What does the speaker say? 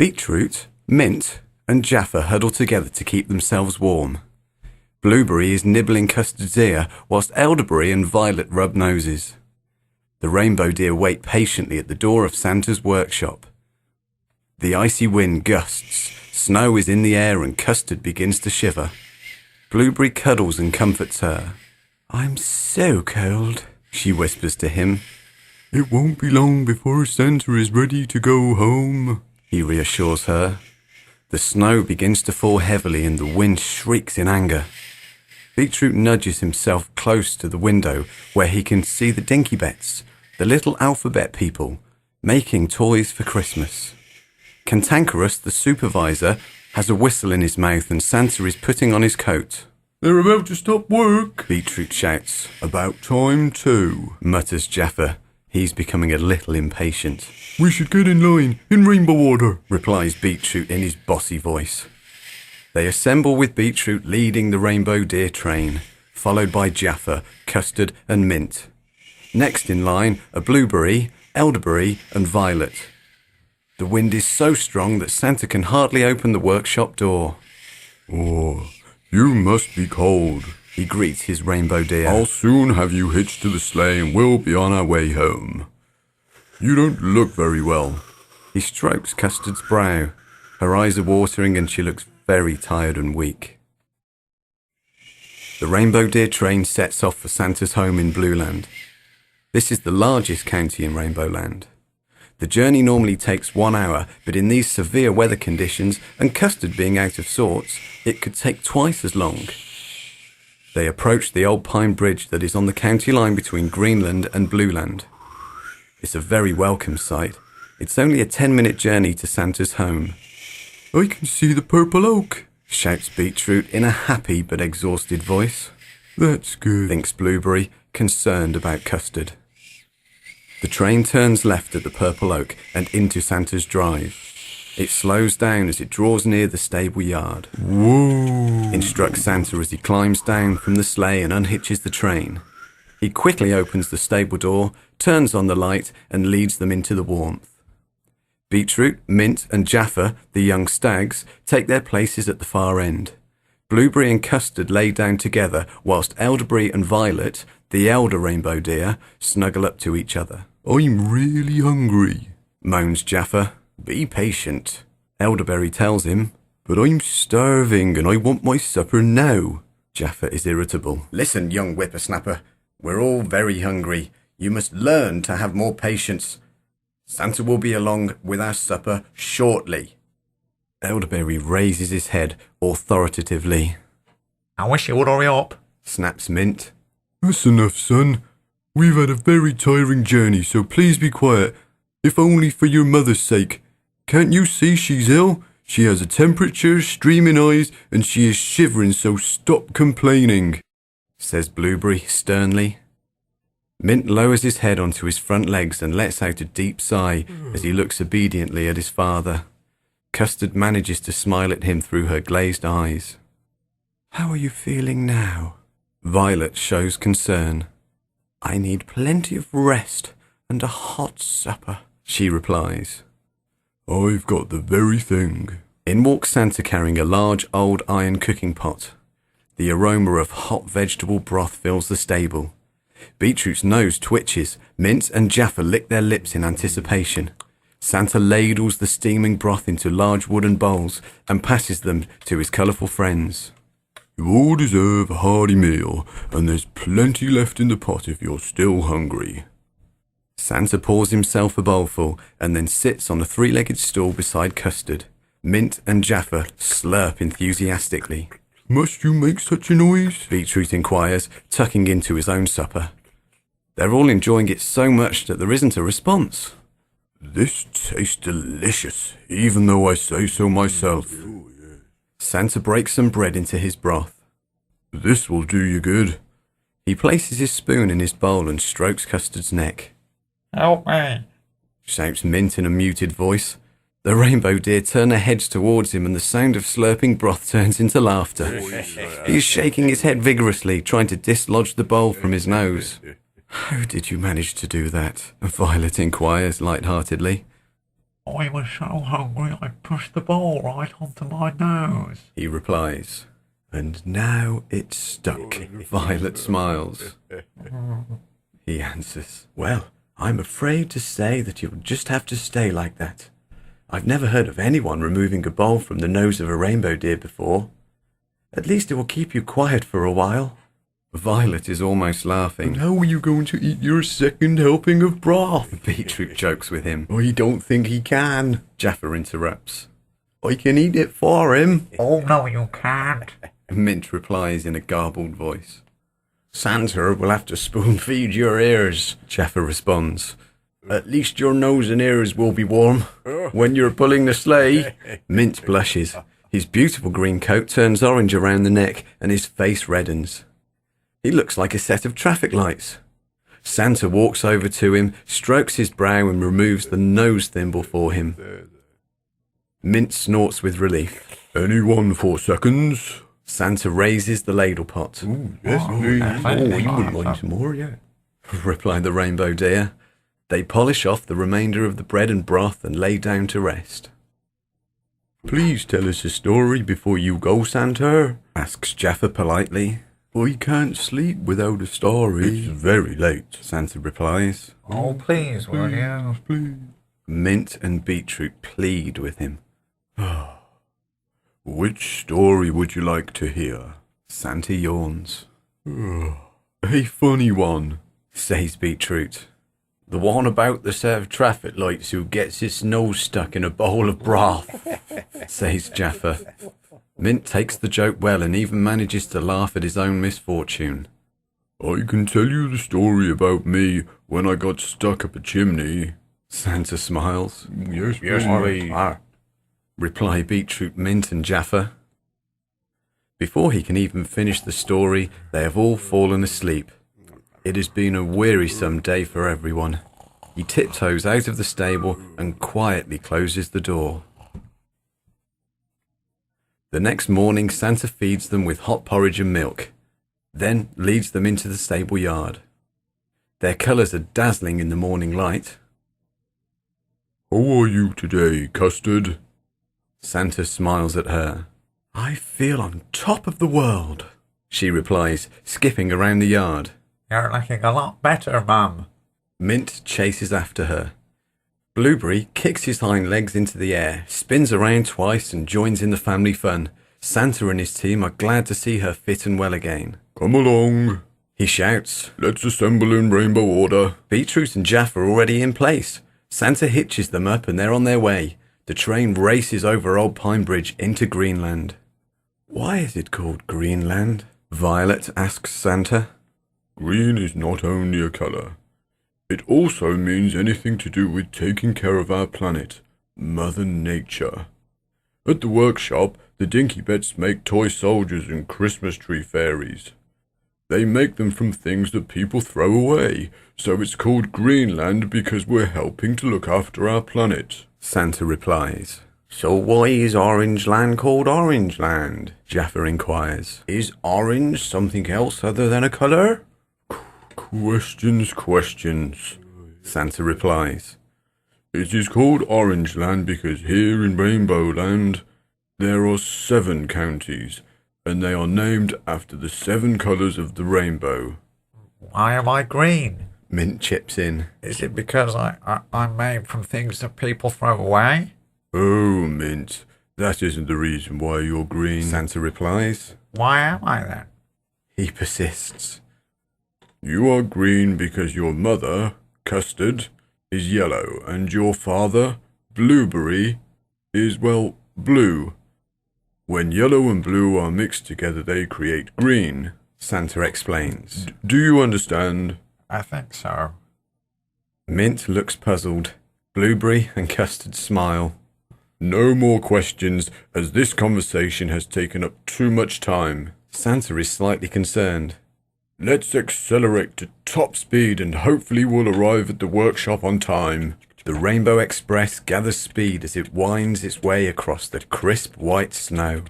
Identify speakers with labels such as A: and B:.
A: Beetroot, Mint, and Jaffa huddle together to keep themselves warm. Blueberry is nibbling Custard's ear, whilst Elderberry and Violet rub noses. The rainbow deer wait patiently at the door of Santa's workshop. The icy wind gusts, snow is in the air, and Custard begins to shiver. Blueberry cuddles and comforts her. "I'm so cold," she whispers to him. "It won't be long before Santa is ready to go home," he reassures her. The snow begins to fall heavily and the wind shrieks in anger. Beetroot nudges himself close to the window where he can see the Dinkybets, the little alphabet people, making toys for Christmas. Cantankerous, the supervisor, has a whistle in his mouth and Santa is putting on his coat. "They're about to stop work," Beetroot shouts. "About time too," mutters Jaffa. He's becoming a little impatient. "We should get in line, in rainbow order," replies Beetroot in his bossy voice. They assemble with Beetroot leading the rainbow deer train, followed by Jaffa, Custard and Mint. Next in line are Blueberry, Elderberry and Violet. The wind is so strong that Santa can hardly open the workshop door. "Oh, you must be cold," he greets his rainbow deer. "I'll soon have you hitched to the sleigh and we'll be on our way home. You don't look very well." He strokes Custard's brow. Her eyes are watering and she looks very tired and weak. The rainbow deer train sets off for Santa's home in Blueland. This is the largest county in Rainbow Land. The journey normally takes 1 hour, but in these severe weather conditions and Custard being out of sorts, it could take twice as long. They approach the old pine bridge that is on the county line between Greenland and Blueland. It's a very welcome sight. It's only a 10-minute journey to Santa's home. "I can see the purple oak," shouts Beetroot in a happy but exhausted voice. "That's good," thinks Blueberry, concerned about Custard. The train turns left at the purple oak and into Santa's drive. It slows down as it draws near the stable yard. "Whoa," instructs Santa as he climbs down from the sleigh and unhitches the train. He quickly opens the stable door, turns on the light and leads them into the warmth. Beetroot, Mint and Jaffa, the young stags, take their places at the far end. Blueberry and Custard lay down together whilst Elderberry and Violet, the elder rainbow deer, snuggle up to each other. "I'm really hungry," moans Jaffa. "Be patient," Elderberry tells him. "But I'm starving and I want my supper now." Jaffa is irritable. "Listen, young whippersnapper, we're all very hungry. You must learn to have more patience. Santa will be along with our supper shortly." Elderberry raises his head authoritatively.
B: "I wish you would hurry up,"
A: snaps Mint.
C: "That's enough, son. We've had a very tiring journey, so please be quiet, if only for your mother's sake. Can't you see she's ill? She has a temperature, streaming eyes, and she is shivering, so stop complaining,"
A: says Blueberry sternly. Mint lowers his head onto his front legs and lets out a deep sigh as he looks obediently at his father. Custard manages to smile at him through her glazed eyes. "How are you feeling now?" Violet shows concern. "I need plenty of rest and a hot supper," she replies.
C: "I've got the very thing."
A: In walks Santa carrying a large old iron cooking pot. The aroma of hot vegetable broth fills the stable. Beetroot's nose twitches. Mint and Jaffa lick their lips in anticipation. Santa ladles the steaming broth into large wooden bowls and passes them to his colourful friends.
C: "You all deserve a hearty meal, and there's plenty left in the pot if you're still hungry."
A: Santa pours himself a bowlful and then sits on a 3-legged stool beside Custard. Mint and Jaffa slurp enthusiastically.
C: "Must you make such a noise?"
A: Beetroot inquires, tucking into his own supper. They're all enjoying it so much that there isn't a response.
C: "This tastes delicious, even though I say so myself."
A: Santa breaks some bread into his broth.
C: "This will do you good."
A: He places his spoon in his bowl and strokes Custard's neck.
B: "Help me,"
A: shouts Mint in a muted voice. The rainbow deer turn their heads towards him and the sound of slurping broth turns into laughter. He is shaking his head vigorously, trying to dislodge the bowl from his nose. "How did you manage to do that?" Violet inquires lightheartedly.
B: I was so hungry I pushed the bowl right onto my nose.
A: He replies. And now it's stuck. Violet smiles. He answers. Well, I'm afraid to say that you'll just have to stay like that. I've never heard of anyone removing a bowl from the nose of a rainbow deer before. At least it will keep you quiet for a while. Violet is almost laughing.
C: And how are you going to eat your second helping of broth?
A: Beetroot jokes with him.
C: I don't think he can.
A: Jaffa interrupts.
C: I can eat it for him.
B: Oh, no, you can't.
A: Mint replies in a garbled voice.
C: Santa will have to spoon feed your ears,
A: Jaffa responds.
C: At least your nose and ears will be warm when you're pulling the sleigh.
A: Mint blushes. His beautiful green coat turns orange around the neck and his face reddens. He looks like a set of traffic lights. Santa walks over to him, strokes his brow and removes the nose thimble for him. Mint snorts with relief.
C: Anyone 4 seconds?
A: Santa raises the ladle pot.
C: Yes, please.
B: Oh,
C: you wouldn't mind some more, yeah.
A: Replied the rainbow deer. They polish off the remainder of the bread and broth and lay down to rest.
C: Please tell us a story before you go, Santa,
A: asks Jaffa politely.
C: I can't sleep without a story. It's very late,
A: Santa replies.
B: Oh, please, will you?
C: Please.
A: Mint and Beetroot plead with him.
C: Which story would you like to hear?
A: Santa yawns.
C: A funny one,
A: says Beetroot.
C: The one about the set of traffic lights who gets his nose stuck in a bowl of broth,
A: says Jaffa. Mint takes the joke well and even manages to laugh at his own misfortune.
C: I can tell you the story about me when I got stuck up a chimney.
A: Santa smiles.
C: Yes, please.
A: Reply Beetroot, Mint and Jaffa. Before he can even finish the story, they have all fallen asleep. It has been a wearisome day for everyone. He tiptoes out of the stable and quietly closes the door. The next morning, Santa feeds them with hot porridge and milk, then leads them into the stable yard. Their colours are dazzling in the morning light.
C: How are you today, Custard?
A: Santa smiles at her. I feel on top of the world, she replies, skipping around the yard.
B: You're looking a lot better, Mum.
A: Mint chases after her. Blueberry kicks his hind legs into the air, spins around twice and joins in the family fun. Santa and his team are glad to see her fit and well again.
C: Come along,
A: he shouts.
C: Let's assemble in rainbow order.
A: Beetroot and Jaffa are already in place. Santa hitches them up and they're on their way. The train races over Old Pine Bridge into Greenland. Why is it called Greenland? Violet asks Santa.
C: Green is not only a colour. It also means anything to do with taking care of our planet, Mother Nature. At the workshop, the Dinkybets make toy soldiers and Christmas tree fairies. They make them from things that people throw away, so it's called Greenland because we're helping to look after our planet.
A: Santa replies. So why is Orange Land called Orange Land? Jaffa inquires. Is orange something else other than a colour?
C: Questions,
A: Santa replies.
C: It is called Orange Land because here in Rainbow Land there are 7 counties, and they are named after the 7 colours of the rainbow.
B: Why am I green?
A: Mint chips in.
B: Is it because I'm made from things that people throw away?
C: Oh, Mint, that isn't the reason why you're green,
A: Santa replies.
B: Why am I then?
A: He persists.
C: You are green because your mother, Custard, is yellow, and your father, Blueberry, is, well, blue. When yellow and blue are mixed together, they create green, Santa explains. Do you understand?
B: I think so.
A: Mint looks puzzled. Blueberry and Custard smile.
C: No more questions, as this conversation has taken up too much time.
A: Santa is slightly concerned.
C: Let's accelerate to top speed and hopefully we'll arrive at the workshop on time.
A: The Rainbow Express gathers speed as it winds its way across the crisp white snow.